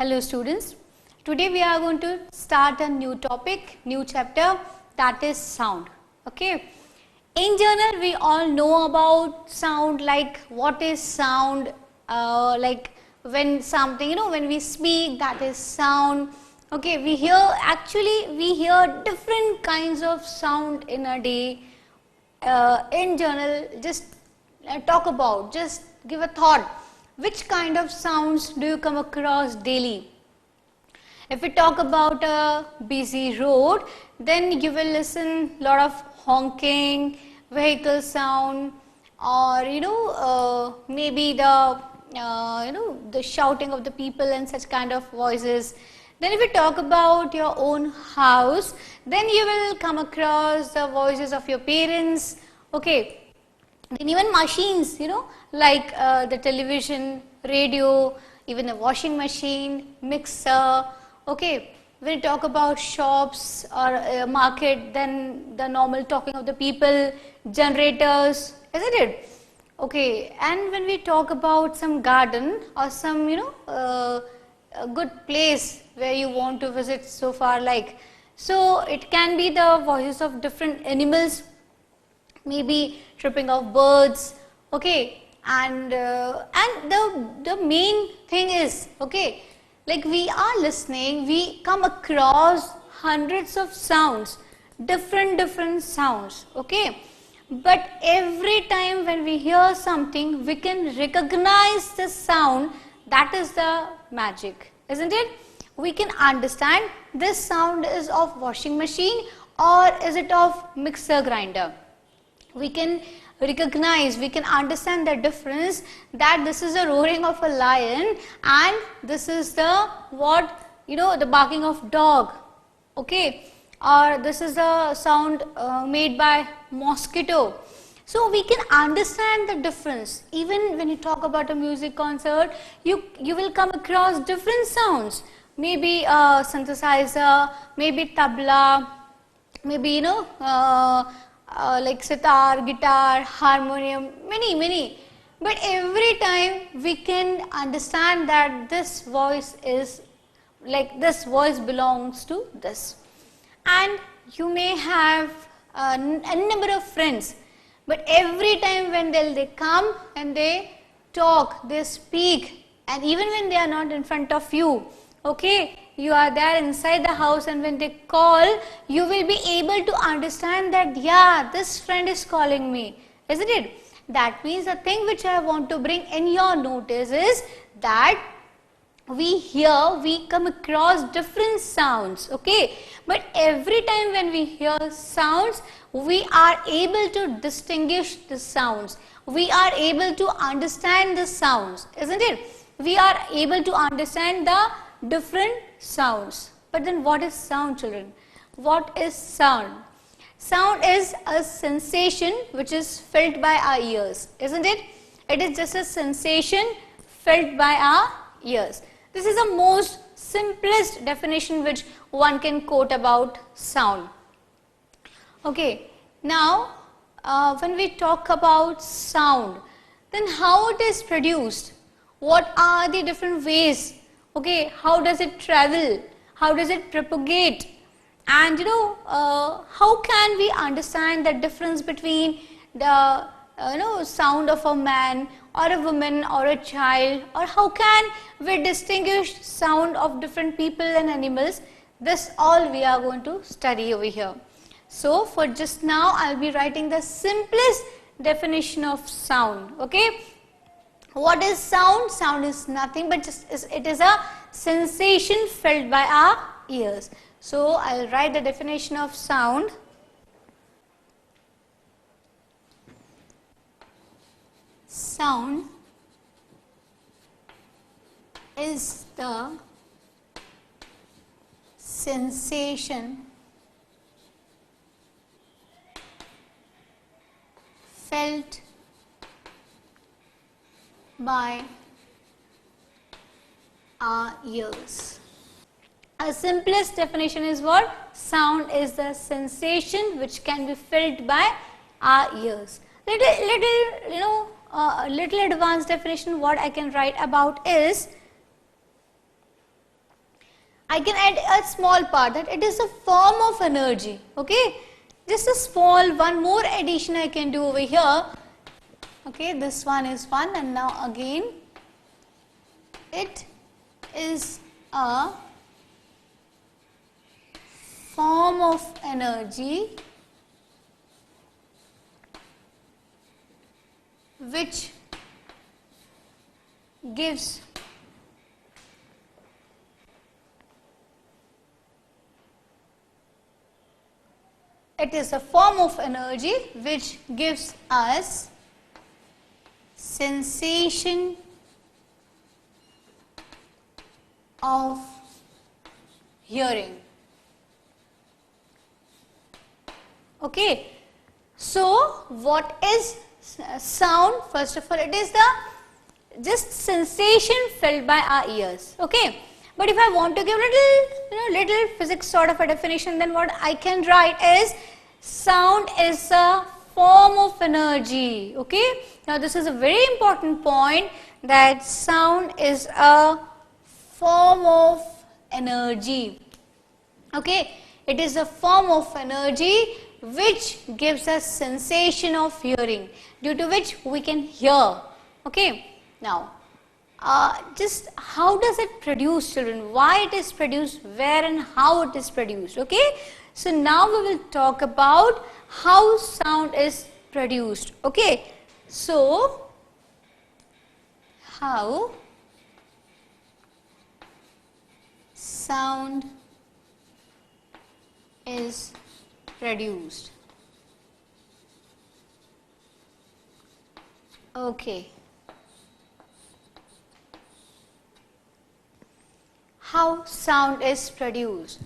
Hello students, today we are going to start a new topic, new chapter, that is sound. Okay. In general, we all know about sound, like what is sound, like when something, when we speak, that is sound. Okay, we hear different kinds of sound in a day. In general, just talk about, just give a thought. Which kind of sounds do you come across daily? If we talk about a busy road, then you will listen lot of honking, vehicle sound, or maybe the shouting of the people and such kind of voices. Then if we talk about your own house, then you will come across the voices of your parents. Okay. Then even machines, like the television, radio, even the washing machine, mixer. Okay, when we talk about shops or market, then the normal talking of the people, generators, isn't it? Okay, and when we talk about some garden or some, a good place where you want to visit so far, like, so it can be the voices of different animals, maybe tripping of birds, okay, and the main thing is, okay, like we are listening, we come across hundreds of sounds, different sounds, okay, but every time when we hear something, we can recognize the sound. That is the magic, isn't it? We can understand this sound is of washing machine or is it of mixer grinder. We can recognize, we can understand the difference, that this is the roaring of a lion and this is the the barking of dog, okay, or this is the sound made by mosquito. So we can understand the difference. Even when you talk about a music concert, you will come across different sounds, maybe a synthesizer, maybe tabla, maybe like sitar, guitar, harmonium, many. But every time we can understand that this voice is like, this voice belongs to this. And you may have a number of friends, but every time when they come and they talk, they speak, and even when they are not in front of you, okay, you are there inside the house, and when they call, you will be able to understand that, yeah, this friend is calling me, isn't it? That means the thing which I want to bring in your notice is that we come across different sounds, okay, but every time when we hear sounds, we are able to distinguish the sounds, we are able to understand the sounds, isn't it? We are able to understand the different sounds. But then what is sound, children? What is sound? Sound is a sensation which is felt by our ears, isn't it? It is just a sensation felt by our ears. This is the most simplest definition which one can quote about sound. Okay, now when we talk about sound, then how it is produced? What are the different ways? Okay, how does it travel? How does it propagate? And how can we understand the difference between the sound of a man or a woman or a child, or how can we distinguish sound of different people and animals? This all we are going to study over here. So for just now, I will be writing the simplest definition of sound. Okay. What is sound? Sound is nothing but it is a sensation felt by our ears. So I will write the definition of sound. Sound is the sensation felt by our ears. A simplest definition is what? Sound is the sensation which can be felt by our ears. Little advanced definition what I can write about is I can add a small part that it is a form of energy. Okay, just a small one more addition I can do over here. Okay, this one is 1 and now again it is a form of energy which gives us sensation of hearing. Okay, so what is sound? First of all, it is the just sensation felt by our ears. Okay, but if I want to give little physics sort of a definition, then what I can write is sound is a form of energy. Okay, now this is a very important point, that sound is a form of energy. Okay, it is a form of energy which gives us sensation of hearing, due to which we can hear. Okay, now just how does it produce, children? Why it is produced, where and how it is produced? Okay, so now we will talk about how sound is produced. Okay, so how sound is produced. Okay, how sound is produced?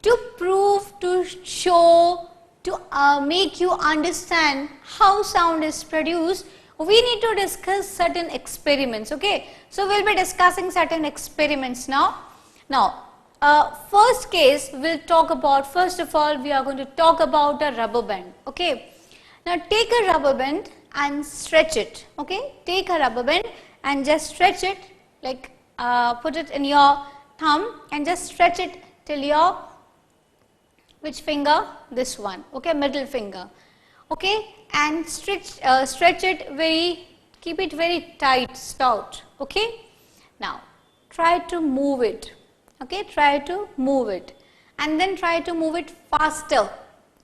To prove, to show, to make you understand how sound is produced, we need to discuss certain experiments. Okay, so we'll be discussing certain experiments now. First case we'll talk about, first of all we are going to talk about a rubber band. Okay, now take a rubber band and stretch it. Okay, take a rubber band and just stretch it, like put it in your thumb and just stretch it till your, which finger? This one. Okay, middle finger. Okay, and stretch it keep it very tight, stout. Okay, now try to move it. Okay, try to move it and then try to move it faster.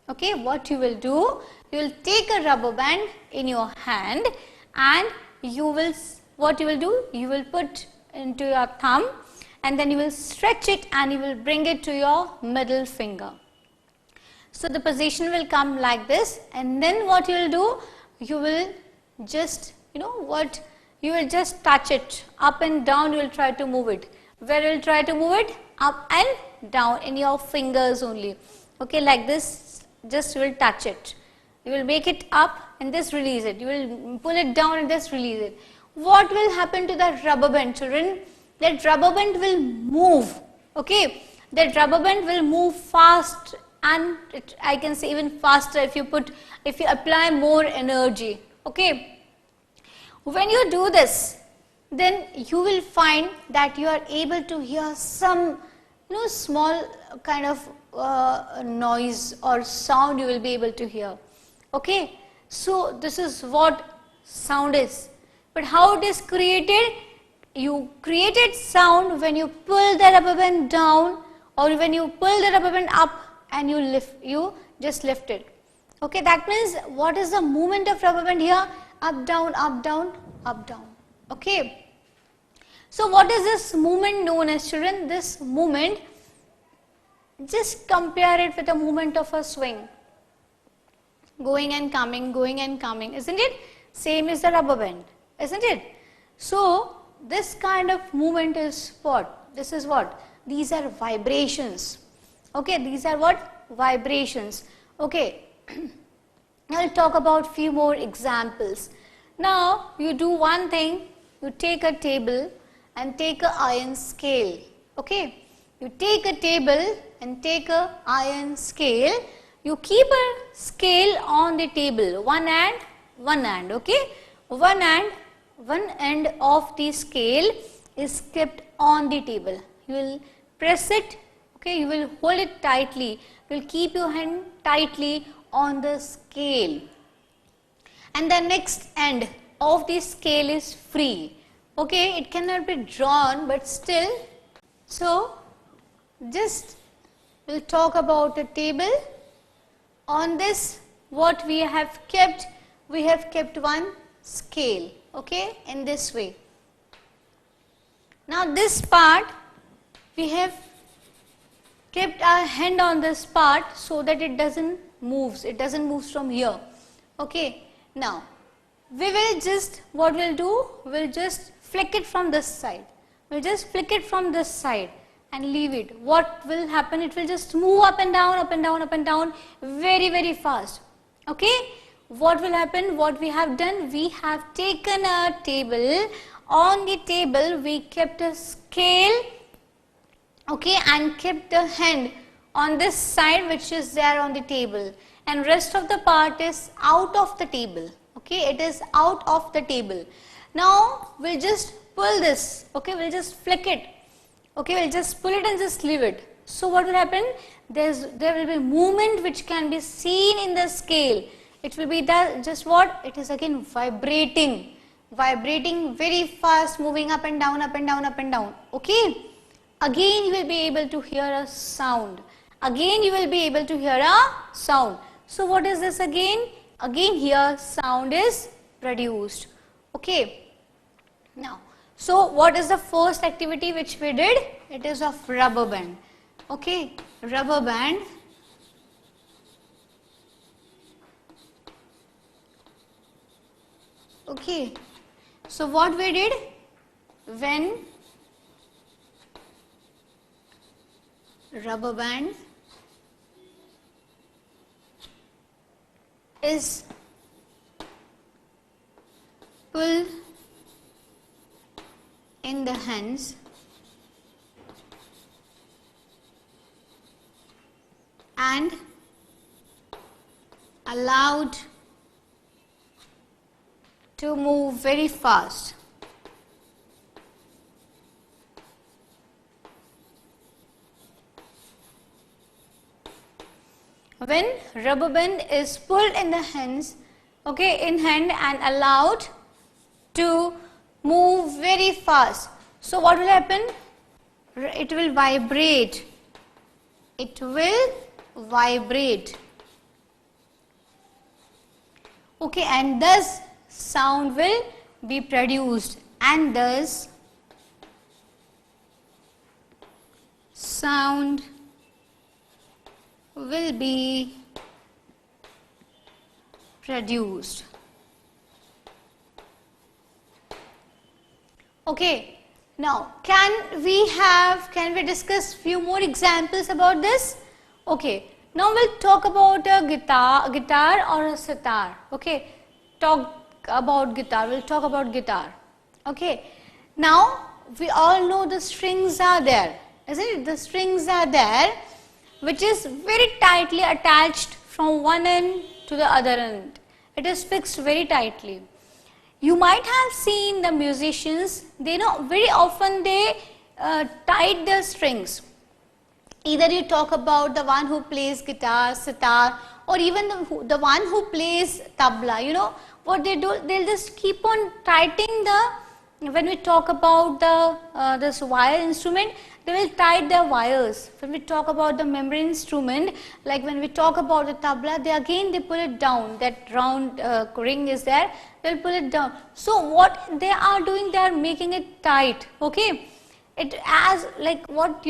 Okay, what you will do, you will take a rubber band in your hand and what you will do, you will put into your thumb and then you will stretch it and you will bring it to your middle finger. So the position will come like this, and then what you will do, you will just, you will just touch it up and down. You will try to move it. Where you will try to move it? Up and down in your fingers only. Okay, like this, just you will touch it. You will make it up and just release it. You will pull it down and just release it. What will happen to that rubber band, children? That rubber band will move. Okay, that rubber band will move fast, and I can say even faster if you apply more energy. Okay, when you do this, then you will find that you are able to hear some small kind of noise or sound you will be able to hear. Okay, so this is what sound is. But how it is created? You created sound when you pull the rubber band down, or when you pull the rubber band up and you just lift it. Okay, that means what is the movement of rubber band here? Up, down, up, down, up, down. Okay, so what is this movement known as, children? This movement, just compare it with the movement of a swing. Going and coming, isn't it? Same as the rubber band, isn't it? So this kind of movement is what? This is what? These are vibrations. Okay, these are what? Vibrations. Okay, I'll talk about few more examples. Now you do one thing, you take a table and take an iron scale. Okay, you take a table and take an iron scale. You keep a scale on the table, one hand, okay? One end of the scale is kept on the table. You will press it, okay, you will hold it tightly, you will keep your hand tightly on the scale, and the next end of the scale is free, okay, it cannot be drawn, but still. So just we'll talk about a table. On this, what we have kept one scale, okay, in this way. Now this part, we have kept our hand on this part so that it doesn't move from here, okay. Now we will just, what we'll do, we'll just flick it from this side, and leave it. What will happen? It will just move up and down very, very fast, okay. What will happen? What we have done, we have taken a table. On the table we kept a scale, okay, and kept the hand on this side which is there on the table, and rest of the part is out of the table, okay, it is out of the table. Now we'll just pull this, okay, we'll just flick it, okay, we'll just pull it and just leave it. So what will happen? There will be movement which can be seen in the scale. It will be just what? It is again vibrating very fast, moving up and down, okay. Again you will be able to hear a sound. So what is this again? Again here sound is produced, okay. Now, so what is the first activity which we did? It is of rubber band, okay, rubber band. Okay, so what we did, when rubber band is pulled in the hands and allowed to move very fast. When rubber band is pulled in the hands, okay, in hand and allowed to move very fast. So what will happen? It will vibrate. Okay, and thus sound will be produced, and thus sound will be produced. Okay, now can we discuss few more examples about this? Okay, now we'll talk about a guitar or a sitar. Okay, we'll talk about guitar. Okay, now we all know the strings are there, isn't it? The strings are there, which is very tightly attached from one end to the other end. It is fixed very tightly. You might have seen the musicians, they know very often they tied their strings. Either you talk about the one who plays guitar, sitar, or even the one who plays tabla. You know what they do? They'll just keep on tightening when we talk about this wire instrument, they will tie their wires. When we talk about the membrane instrument, like when we talk about the tabla, they pull it down. That round ring is there, they'll pull it down. So what they are doing, they are making it tight. Okay, it as like what,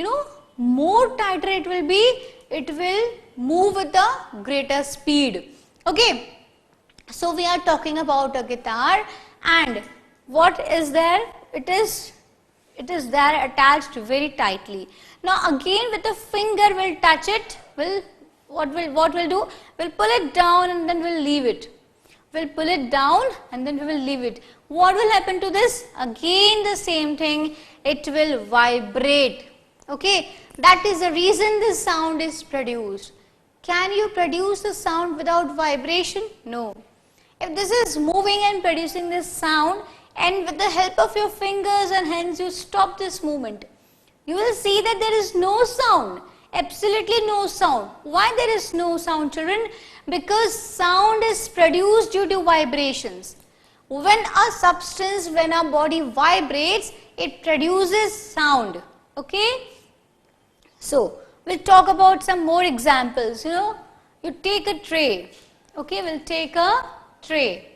more tighter it will be, it will move with the greater speed. Okay, so we are talking about a guitar, and what is there? It is there attached very tightly. Now again with the finger we'll touch it. What we'll do? We'll pull it down and then we'll leave it. We'll pull it down and then we will leave it. What will happen to this? Again the same thing. It will vibrate. Okay, that is the reason this sound is produced. Can you produce the sound without vibration? No. If this is moving and producing this sound, and with the help of your fingers and hands you stop this movement, You will see that there is no sound, absolutely no sound. Why there is no sound, children? Because sound is produced due to vibrations. When a substance, when a body vibrates, it produces sound. Okay? So, we'll talk about some more examples. You take a tray. Okay, we'll take a tray.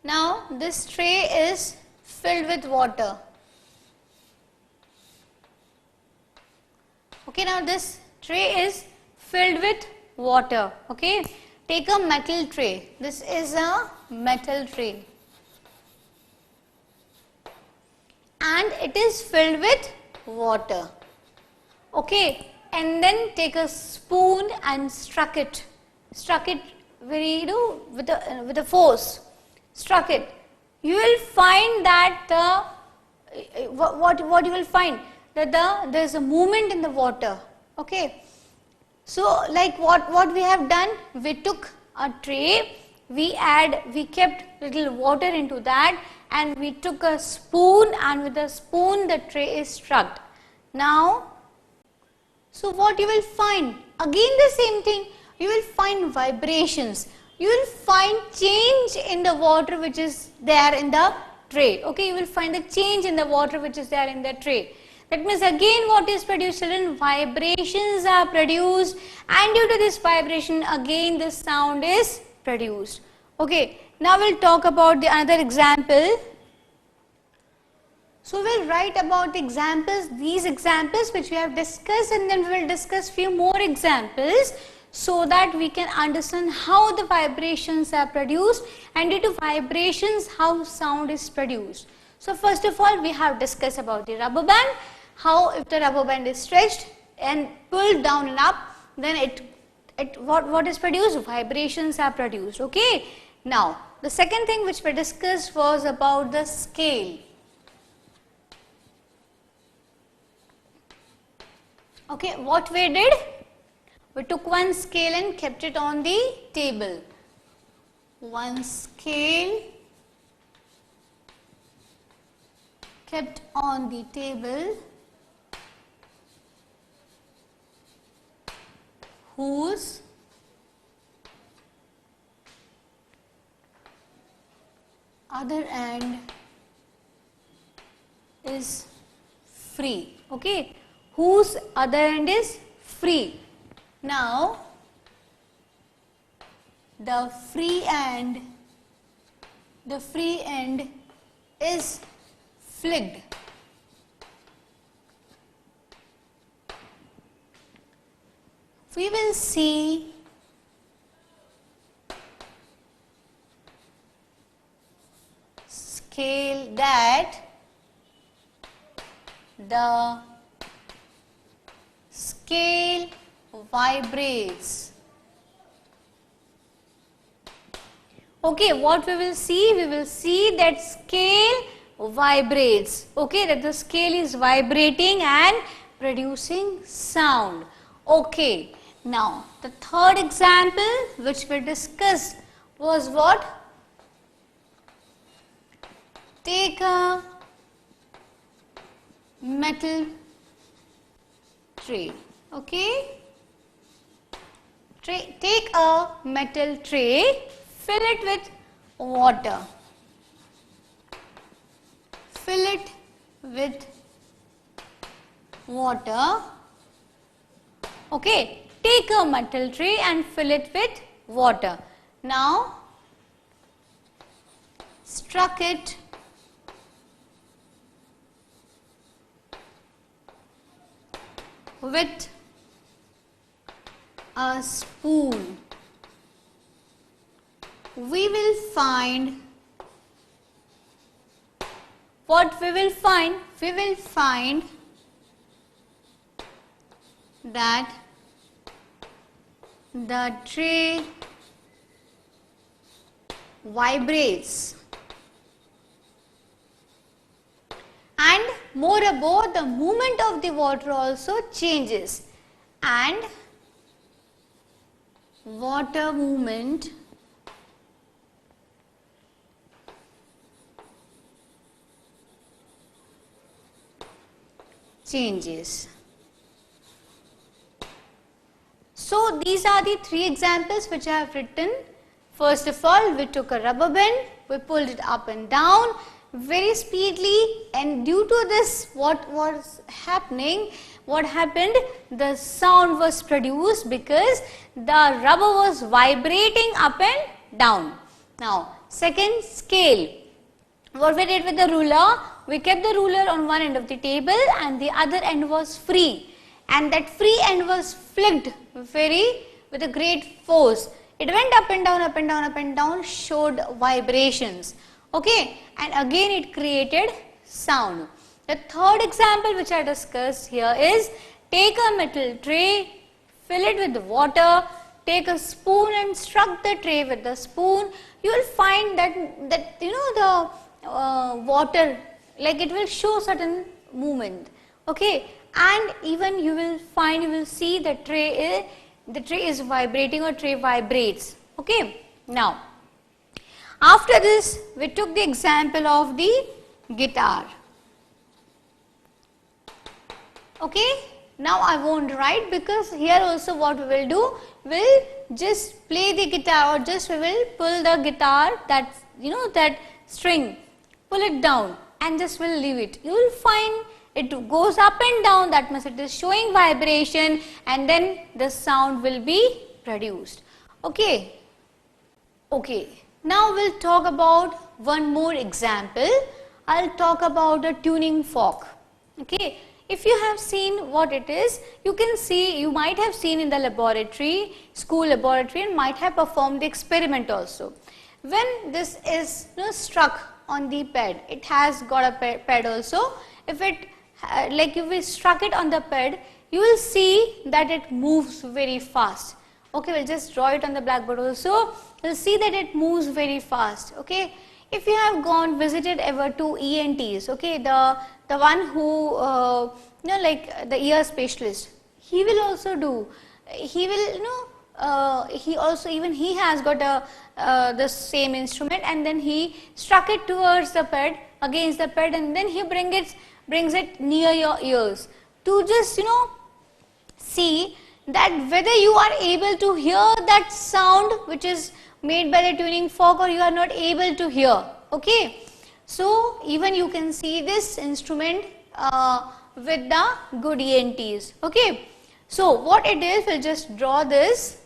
Now, this tray is filled with water. Okay, now this tray is filled with water. Okay, take a metal tray. This is a metal tray. And it is filled with water. Okay, and then take a spoon and struck it very, with a force. Struck it. You will find that what you will find that there is a movement in the water. Okay. So like what we have done, we took a tray, we kept little water into that, and we took a spoon, and with the spoon the tray is struck. Now, so what you will find? Again the same thing. You will find vibrations. You will find change in the water which is there in the tray. Okay, you will find the change in the water which is there in the tray. That means again what is produced, children? Vibrations are produced, and due to this vibration again the sound is produced. Okay, now we'll talk about the another example. So we'll write about the examples, these examples which we have discussed, and then we will discuss few more examples so that we can understand how the vibrations are produced, and due to vibrations how sound is produced. So first of all we have discussed about the rubber band, how if the rubber band is stretched and pulled down and up, then what is produced? Vibrations are produced. Okay. Now the second thing which we discussed was about the scale. Okay, what we did? We took one scale and kept it on the table. One scale kept on the table whose other end is free. Okay, whose other end is free. Now, the free end is flicked. We will see scale that the scale vibrates. Okay, what we will see? We will see that scale vibrates. Okay, that the scale is vibrating and producing sound. Okay, now the third example which we discussed was what? Take a metal tray. Okay, take a metal tray, fill it with water. Fill it with water. Okay, take a metal tray and fill it with water. Now, struck it with a spoon. We will find what we will find? We will find that the tray vibrates, and moreover the movement of the water also changes, and water movement changes. So these are the three examples which I have written. First of all, we took a rubber band, we pulled it up and down very speedily, and due to this, what happened, the sound was produced because the rubber was vibrating up and down. Now, second, scale. What we did with the ruler, we kept the ruler on one end of the table and the other end was free, and that free end was flicked with a great force. It went up and down, up and down, up and down, showed vibrations. Okay, and again it created sound. The third example which I discussed here is, take a metal tray, fill it with water, take a spoon and struck the tray with the spoon. You will find that the water, like it will show certain movement. Okay, and even you will see the tray is vibrating, or tray vibrates. Okay, now after this we took the example of the guitar. Okay, now I won't write, because here also what we will do, we'll just play the guitar, or just we will pull the guitar, that that string, pull it down and just we'll leave it. You will find it goes up and down, that means it is showing vibration, and then the sound will be produced. Okay. Now we'll talk about one more example. I'll talk about a tuning fork. Okay. If you have seen what it is, you might have seen in the laboratory, school laboratory, and might have performed the experiment also. When this is struck on the pad, it has got a pad also. If we struck it on the pad, you will see that it moves very fast. Okay, we'll just draw it on the blackboard also. You'll see that it moves very fast. Okay, if you have visited ever to ENTs, okay, the one who like the ear specialist, he will also do. He will he has got the same instrument, and then he struck it towards the pad, against the pad, and then he brings it near your ears to just see that whether you are able to hear that sound which is made by the tuning fork, or you are not able to hear. Okay, so even you can see this instrument with the good ENTs. Okay, so what it is, we'll just draw this.